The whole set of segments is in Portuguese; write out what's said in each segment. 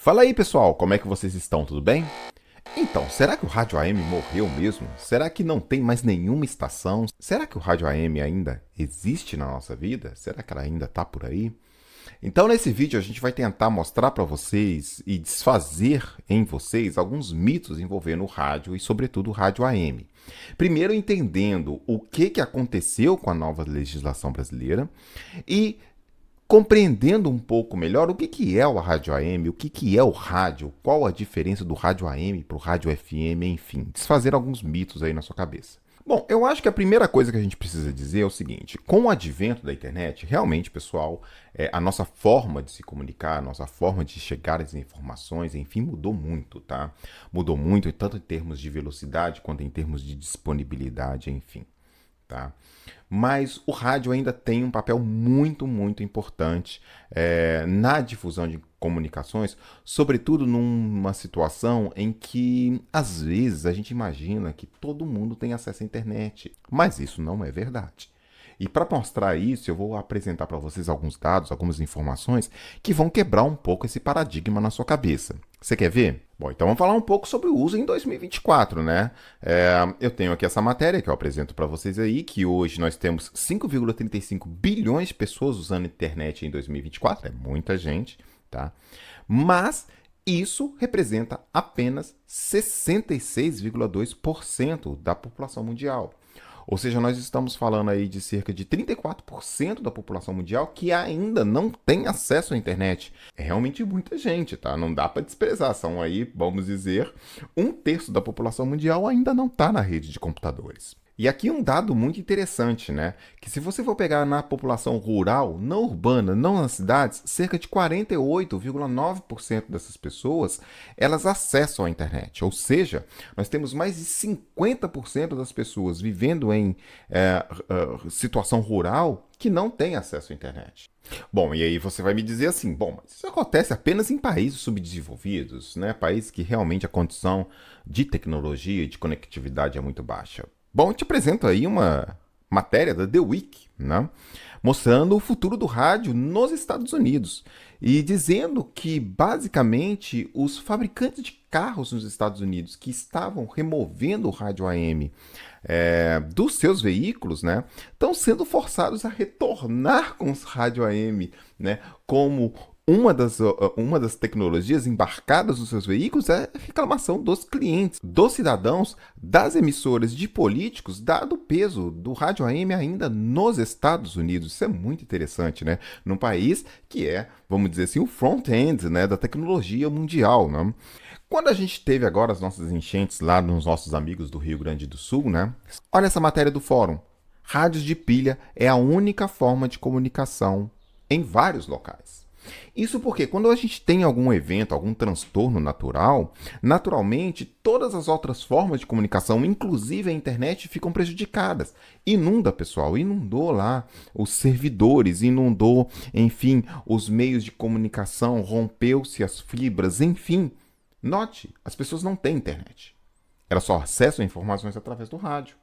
Fala aí, pessoal, como é que vocês estão? Tudo bem? Então, será que o rádio AM morreu mesmo? Será que não tem mais nenhuma estação? Será que o rádio AM ainda existe na nossa vida? Será que ela ainda está por aí? Então, nesse vídeo, a gente vai tentar mostrar para vocês e desfazer em vocês alguns mitos envolvendo o rádio e, sobretudo, o rádio AM. Primeiro, entendendo o que aconteceu com a nova legislação brasileira e compreendendo um pouco melhor o que é o rádio AM, o que é o rádio, qual a diferença do rádio AM para o rádio FM, enfim, desfazer alguns mitos aí na sua cabeça. Bom, eu acho que a primeira coisa que a gente precisa dizer é o seguinte: com o advento da internet, realmente, pessoal, a nossa forma de se comunicar, a nossa forma de chegar às informações, enfim, mudou muito, tá? Mudou muito, tanto em termos de velocidade quanto em termos de disponibilidade, enfim. Tá? Mas o rádio ainda tem um papel muito importante na difusão de comunicações, sobretudo numa situação em que, às vezes, a gente imagina que todo mundo tem acesso à internet, mas isso não é verdade. E para mostrar isso, eu vou apresentar para vocês alguns dados, algumas informações que vão quebrar um pouco esse paradigma na sua cabeça. Você quer ver? Bom, então vamos falar um pouco sobre o uso em 2024, né? Eu tenho aqui essa matéria que eu apresento para vocês aí, que hoje nós temos 5,35 bilhões de pessoas usando a internet em 2024, é muita gente, tá? Mas isso representa apenas 66,2% da população mundial. Ou seja, nós estamos falando aí de cerca de 34% da população mundial que ainda não tem acesso à internet. É realmente muita gente, tá? Não dá para desprezar. São aí, vamos dizer, 1/3 da população mundial ainda não está na rede de computadores. E aqui um dado muito interessante, né? Que se você for pegar na população rural, não urbana, não nas cidades, cerca de 48,9% dessas pessoas, elas acessam a internet. Ou seja, nós temos mais de 50% das pessoas vivendo em situação rural que não têm acesso à internet. Bom, e aí você vai me dizer assim, bom, mas isso acontece apenas em países subdesenvolvidos, né? Países que realmente a condição de tecnologia e de conectividade é muito baixa. Bom, eu te apresento aí uma matéria da The Week, né? Mostrando o futuro do rádio nos Estados Unidos e dizendo que, basicamente, os fabricantes de carros nos Estados Unidos que estavam removendo o rádio AM dos seus veículos, né, estão sendo forçados a retornar com os rádio AM, né, como uma das tecnologias embarcadas nos seus veículos é a reclamação dos clientes, dos cidadãos, das emissoras, de políticos, dado o peso do rádio AM ainda nos Estados Unidos. Isso é muito interessante, né? Num país que é, vamos dizer assim, o front-end, né, da tecnologia mundial, né? Quando a gente teve agora as nossas enchentes lá nos nossos amigos do Rio Grande do Sul, né? Olha essa matéria do fórum. Rádios de pilha é a única forma de comunicação em vários locais. Isso porque quando a gente tem algum evento, algum transtorno natural, naturalmente todas as outras formas de comunicação, inclusive a internet, ficam prejudicadas. Inunda, pessoal, inundou lá os servidores, inundou, enfim, os meios de comunicação, rompeu-se as fibras, enfim. Note, as pessoas não têm internet. Elas só acessam informações através do rádio.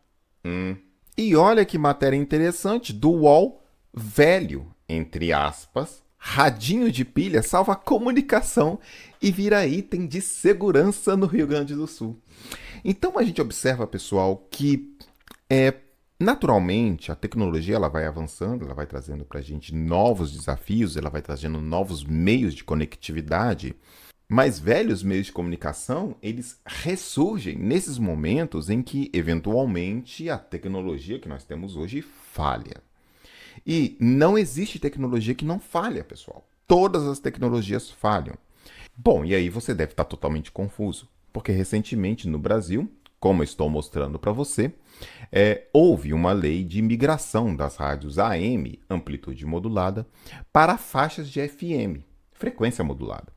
E olha que matéria interessante do UOL, velho, entre aspas, radinho de pilha salva a comunicação e vira item de segurança no Rio Grande do Sul. Então a gente observa, pessoal, que naturalmente a tecnologia ela vai avançando, ela vai trazendo para a gente novos desafios, ela vai trazendo novos meios de conectividade, mas velhos meios de comunicação, eles ressurgem nesses momentos em que, eventualmente, a tecnologia que nós temos hoje falha. E não existe tecnologia que não falha, pessoal. Todas as tecnologias falham. Bom, e aí você deve estar totalmente confuso, porque recentemente no Brasil, como eu estou mostrando para você, houve uma lei de migração das rádios AM, amplitude modulada, para faixas de FM, frequência modulada.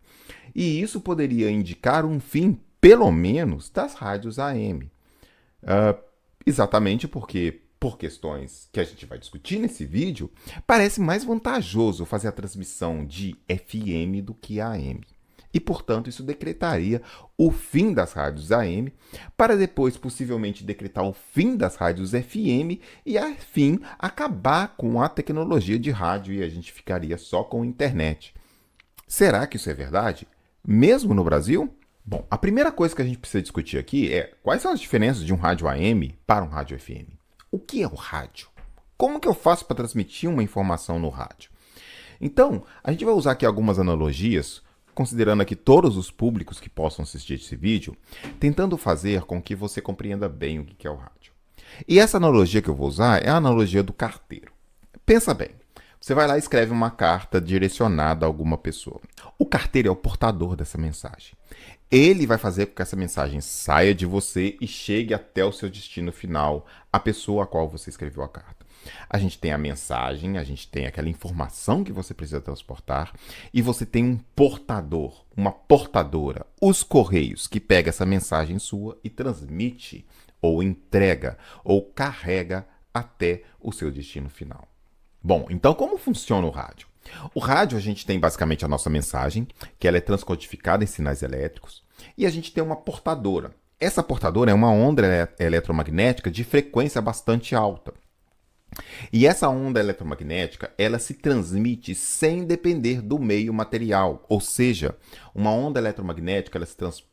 E isso poderia indicar um fim, pelo menos, das rádios AM. Exatamente porque, por questões que a gente vai discutir nesse vídeo, parece mais vantajoso fazer a transmissão de FM do que AM. E, portanto, isso decretaria o fim das rádios AM, para depois, possivelmente, decretar o fim das rádios FM e, afim, acabar com a tecnologia de rádio e a gente ficaria só com internet. Será que isso é verdade? mesmo no Brasil? Bom, a primeira coisa que a gente precisa discutir aqui é quais são as diferenças de um rádio AM para um rádio FM. O que é o rádio? Como que eu faço para transmitir uma informação no rádio? Então, a gente vai usar aqui algumas analogias, considerando aqui todos os públicos que possam assistir esse vídeo, tentando fazer com que você compreenda bem o que é o rádio. E essa analogia que eu vou usar é a analogia do carteiro. Pensa bem, você vai lá e escreve uma carta direcionada a alguma pessoa. O carteiro é o portador dessa mensagem. Ele vai fazer com que essa mensagem saia de você e chegue até o seu destino final, a pessoa a qual você escreveu a carta. A gente tem a mensagem, a gente tem aquela informação que você precisa transportar e você tem um portador, uma portadora, os correios, que pega essa mensagem sua e transmite, ou entrega, ou carrega até o seu destino final. Bom, então como funciona o rádio? O rádio a gente tem basicamente a nossa mensagem, que ela é transcodificada em sinais elétricos, e a gente tem uma portadora. Essa portadora é uma onda eletromagnética de frequência bastante alta. E essa onda eletromagnética, ela se transmite sem depender do meio material, ou seja, uma onda eletromagnética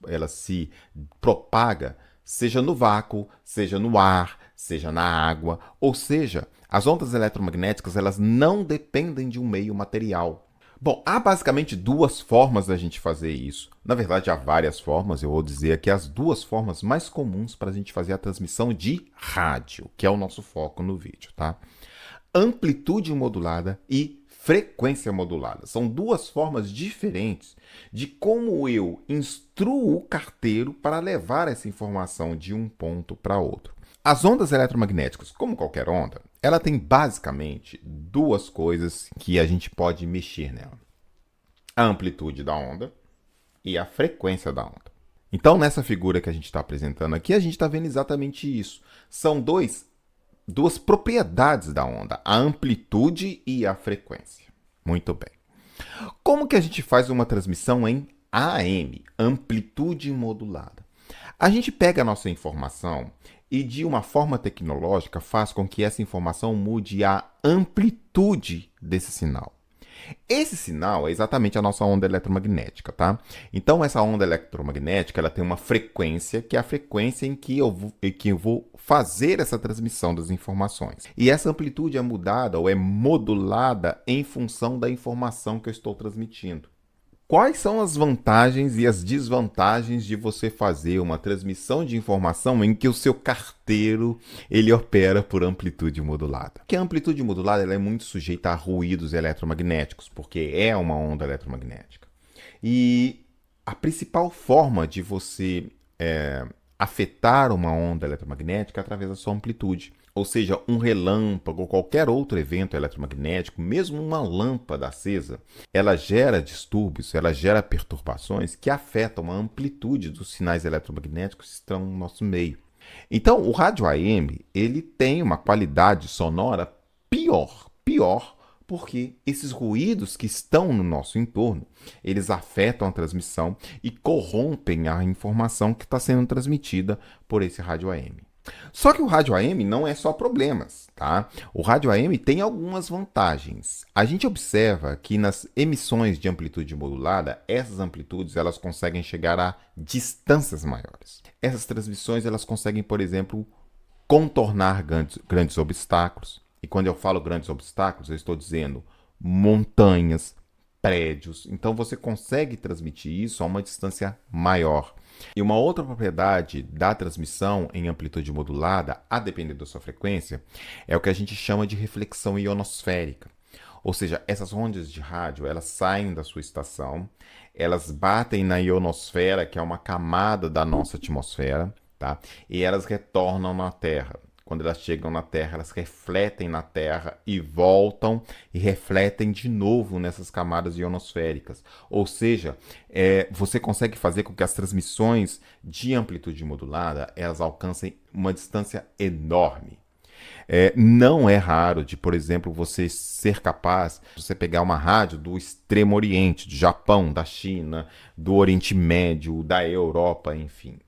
ela se propaga seja no vácuo, seja no ar, seja na água, ou seja, as ondas eletromagnéticas elas não dependem de um meio material. Bom, há basicamente duas formas da gente fazer isso. Na verdade, há várias formas. Eu vou dizer aqui as duas formas mais comuns para a gente fazer a transmissão de rádio, que é o nosso foco no vídeo, tá? Amplitude modulada e frequência modulada. São duas formas diferentes de como eu instruo o carteiro para levar essa informação de um ponto para outro. As ondas eletromagnéticas, como qualquer onda, ela tem basicamente duas coisas que a gente pode mexer nela. A amplitude da onda e a frequência da onda. Então, nessa figura que a gente está apresentando aqui, a gente está vendo exatamente isso. São duas propriedades da onda, a amplitude e a frequência. Muito bem. Como que a gente faz uma transmissão em AM, amplitude modulada? A gente pega a nossa informação e, de uma forma tecnológica, faz com que essa informação mude a amplitude desse sinal. Esse sinal é exatamente a nossa onda eletromagnética, tá? Então, essa onda eletromagnética ela tem uma frequência, que é a frequência em que eu vou fazer essa transmissão das informações. E essa amplitude é mudada ou é modulada em função da informação que eu estou transmitindo. Quais são as vantagens e as desvantagens de você fazer uma transmissão de informação em que o seu carteiro ele opera por amplitude modulada? Porque a amplitude modulada ela é muito sujeita a ruídos eletromagnéticos, porque é uma onda eletromagnética. E a principal forma de você afetar uma onda eletromagnética é através da sua amplitude. Ou seja, um relâmpago ou qualquer outro evento eletromagnético, mesmo uma lâmpada acesa, ela gera distúrbios, ela gera perturbações que afetam a amplitude dos sinais eletromagnéticos que estão no nosso meio. Então, o rádio AM, ele tem uma qualidade sonora pior, porque esses ruídos que estão no nosso entorno, eles afetam a transmissão e corrompem a informação que está sendo transmitida por esse rádio AM. Só que o rádio AM não é só problemas, tá? O rádio AM tem algumas vantagens. A gente observa que nas emissões de amplitude modulada, essas amplitudes elas conseguem chegar a distâncias maiores. Essas transmissões elas conseguem, por exemplo, contornar grandes obstáculos. E quando eu falo grandes obstáculos, eu estou dizendo montanhas, prédios. Então você consegue transmitir isso a uma distância maior. E uma outra propriedade da transmissão em amplitude modulada, a depender da sua frequência, é o que a gente chama de reflexão ionosférica. Ou seja, essas ondas de rádio, elas saem da sua estação, elas batem na ionosfera, que é uma camada da nossa atmosfera, tá? E elas retornam na Terra. Quando elas chegam na Terra, elas refletem na Terra e voltam e refletem de novo nessas camadas ionosféricas. Ou seja, você consegue fazer com que as transmissões de amplitude modulada elas alcancem uma distância enorme. Não é raro de, por exemplo, você ser capaz de você pegar uma rádio do Extremo Oriente, do Japão, da China, do Oriente Médio, da Europa, enfim.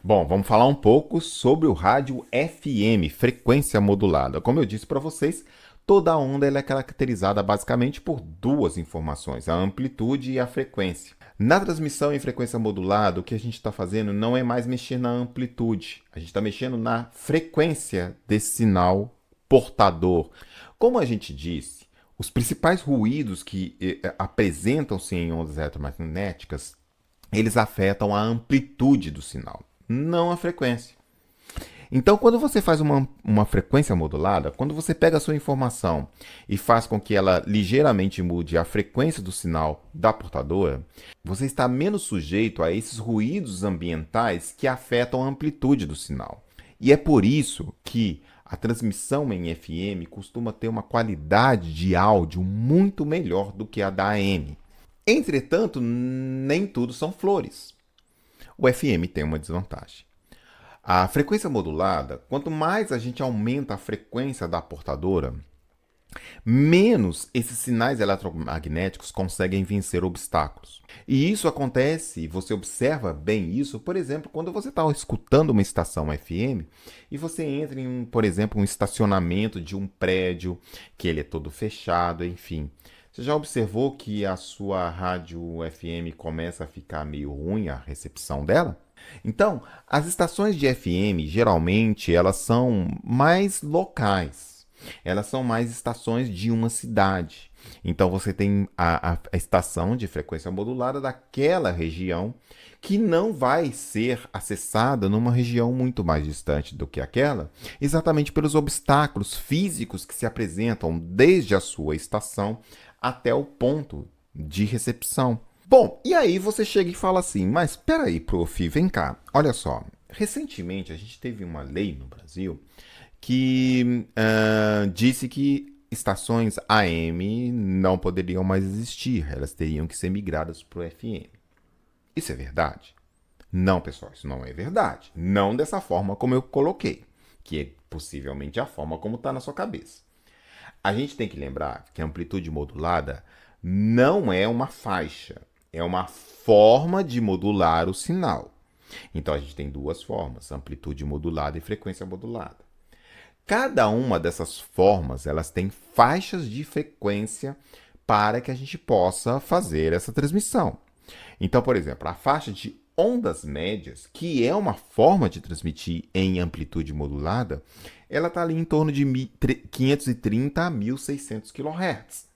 Bom, vamos falar um pouco sobre o rádio FM, frequência modulada. Como eu disse para vocês, toda onda ela é caracterizada basicamente por duas informações, a amplitude e a frequência. Na transmissão em frequência modulada, o que a gente está fazendo não é mais mexer na amplitude, a gente está mexendo na frequência desse sinal portador. Como a gente disse, os principais ruídos que apresentam-se em ondas eletromagnéticas, eles afetam a amplitude do sinal, não a frequência. Então, quando você faz uma frequência modulada, quando você pega a sua informação e faz com que ela ligeiramente mude a frequência do sinal da portadora, você está menos sujeito a esses ruídos ambientais que afetam a amplitude do sinal. E é por isso que a transmissão em FM costuma ter uma qualidade de áudio muito melhor do que a da AM. Entretanto, nem tudo são flores. O FM tem uma desvantagem. A frequência modulada, quanto mais a gente aumenta a frequência da portadora, menos esses sinais eletromagnéticos conseguem vencer obstáculos. E isso acontece, você observa bem isso, por exemplo, quando você está escutando uma estação FM e você entra em, por exemplo, um estacionamento de um prédio, que ele é todo fechado, enfim. Você já observou que a sua rádio FM começa a ficar meio ruim, a recepção dela? Então, as estações de FM, geralmente, elas são mais locais. Elas são mais estações de uma cidade. Então, você tem a estação de frequência modulada daquela região que não vai ser acessada numa região muito mais distante do que aquela, exatamente pelos obstáculos físicos que se apresentam desde a sua estação até o ponto de recepção. Bom, e aí você chega e fala assim, mas peraí, prof, vem cá, olha só, recentemente a gente teve uma lei no Brasil que disse que estações AM não poderiam mais existir, elas teriam que ser migradas para o FM. Isso é verdade? Não, pessoal, isso não é verdade. Não dessa forma como eu coloquei, que é possivelmente a forma como está na sua cabeça. A gente tem que lembrar que a amplitude modulada não é uma faixa. É uma forma de modular o sinal. Então, a gente tem duas formas, amplitude modulada e frequência modulada. Cada uma dessas formas, elas têm faixas de frequência para que a gente possa fazer essa transmissão. Então, por exemplo, a faixa de ondas médias, que é uma forma de transmitir em amplitude modulada, ela está ali em torno de 530 a 1600 kHz.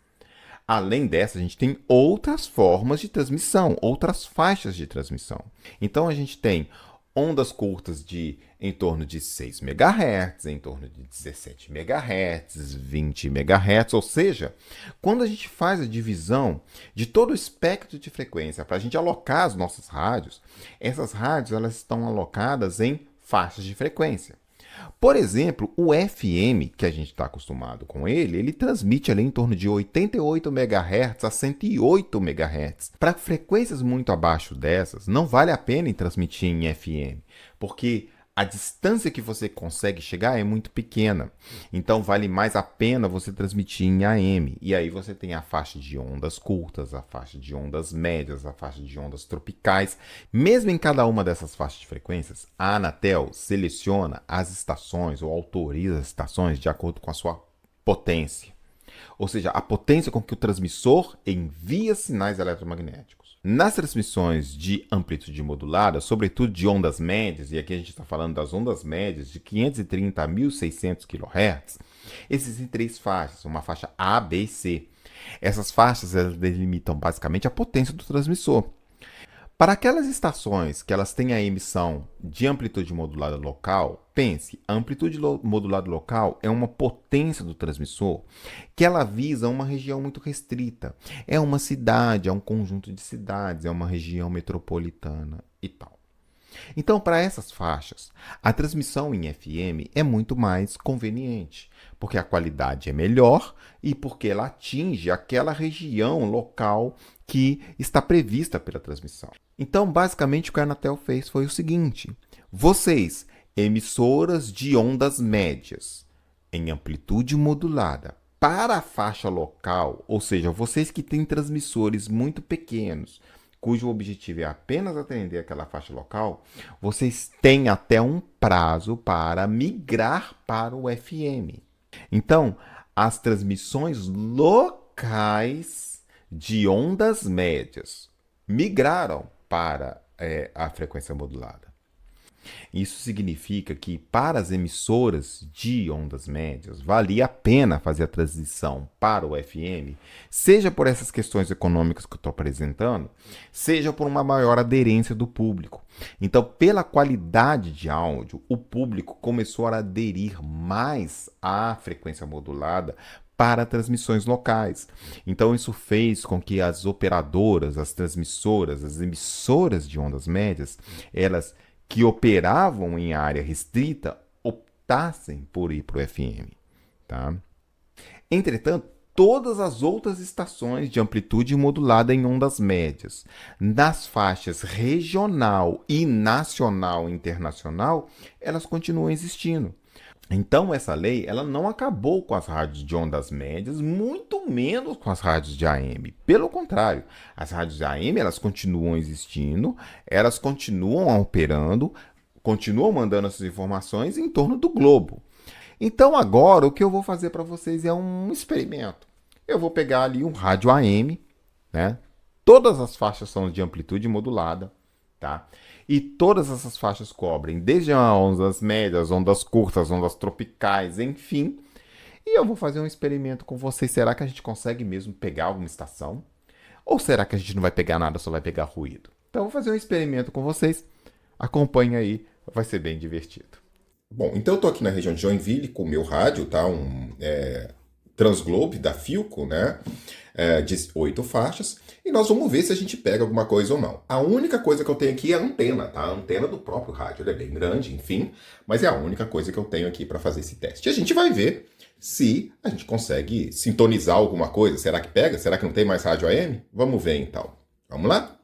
Além dessa, a gente tem outras formas de transmissão, outras faixas de transmissão. Então, a gente tem ondas curtas de em torno de 6 MHz, em torno de 17 MHz, 20 MHz, ou seja, quando a gente faz a divisão de todo o espectro de frequência para a gente alocar as nossas rádios, essas rádios elas estão alocadas em faixas de frequência. Por exemplo, o FM, que a gente está acostumado com ele transmite ali em torno de 88 MHz a 108 MHz. Para frequências muito abaixo dessas, não vale a pena transmitir em FM, porque a distância que você consegue chegar é muito pequena. Então, vale mais a pena você transmitir em AM. E aí você tem a faixa de ondas curtas, a faixa de ondas médias, a faixa de ondas tropicais. Mesmo em cada uma dessas faixas de frequências, a Anatel seleciona as estações ou autoriza as estações de acordo com a sua potência. Ou seja, a potência com que o transmissor envia sinais eletromagnéticos. Nas transmissões de amplitude modulada, sobretudo de ondas médias, e aqui a gente está falando das ondas médias de 530 a 1600 kHz, existem três faixas, uma faixa A, B e C. Essas faixas elas delimitam basicamente a potência do transmissor. Para aquelas estações que elas têm a emissão de amplitude modulada local, pense, a amplitude modulada local é uma potência do transmissor que ela visa uma região muito restrita. É uma cidade, é um conjunto de cidades, é uma região metropolitana e tal. Então, para essas faixas, a transmissão em FM é muito mais conveniente, porque a qualidade é melhor e porque ela atinge aquela região local que está prevista pela transmissão. Então, basicamente, o que a Anatel fez foi o seguinte: vocês, emissoras de ondas médias em amplitude modulada para a faixa local, ou seja, vocês que têm transmissores muito pequenos, cujo objetivo é apenas atender aquela faixa local, vocês têm até um prazo para migrar para o FM. Então, as transmissões locais de ondas médias, migraram para a frequência modulada. Isso significa que para as emissoras de ondas médias valia a pena fazer a transição para o FM, seja por essas questões econômicas que eu estou apresentando, seja por uma maior aderência do público. Então, pela qualidade de áudio, o público começou a aderir mais à frequência modulada para transmissões locais. Então, isso fez com que as operadoras, as transmissoras, as emissoras de ondas médias, elas que operavam em área restrita optassem por ir para o FM. Tá? Entretanto, todas as outras estações de amplitude modulada em ondas médias, nas faixas regional e nacional e internacional, elas continuam existindo. Então, essa lei ela não acabou com as rádios de ondas médias, muito menos com as rádios de AM. Pelo contrário, as rádios de AM elas continuam existindo, elas continuam operando, continuam mandando essas informações em torno do globo. Então, agora, o que eu vou fazer para vocês é um experimento. Eu vou pegar ali um rádio AM, né? Todas as faixas são de amplitude modulada, tá? E todas essas faixas cobrem desde ondas médias, ondas curtas, ondas tropicais, enfim. E eu vou fazer um experimento com vocês. Será que a gente consegue mesmo pegar alguma estação? Ou será que a gente não vai pegar nada, só vai pegar ruído? Então eu vou fazer um experimento com vocês. Acompanhe aí, vai ser bem divertido. Bom, então eu tô aqui na região de Joinville com o meu rádio, tá? Transglobe da Philco, né? De 8 faixas. E nós vamos ver se a gente pega alguma coisa ou não. A única coisa que eu tenho aqui é a antena, tá? A antena do próprio rádio. Ela é bem grande, enfim. Mas é a única coisa que eu tenho aqui para fazer esse teste. E a gente vai ver se a gente consegue sintonizar alguma coisa. Será que pega? Será que não tem mais rádio AM? Vamos ver então. Vamos lá?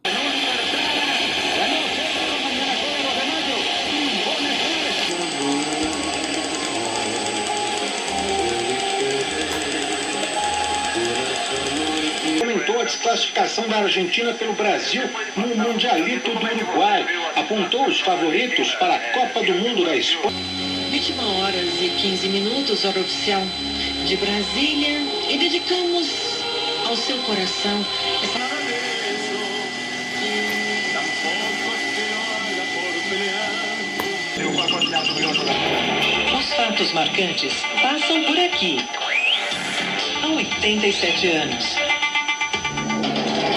A desclassificação da Argentina pelo Brasil no Mundialito do Uruguai. Apontou os favoritos para a Copa do Mundo da Espanha. 21 horas e 15 minutos, hora oficial de Brasília. E dedicamos ao seu coração essa... Os fatos marcantes passam por aqui. Há 87 anos.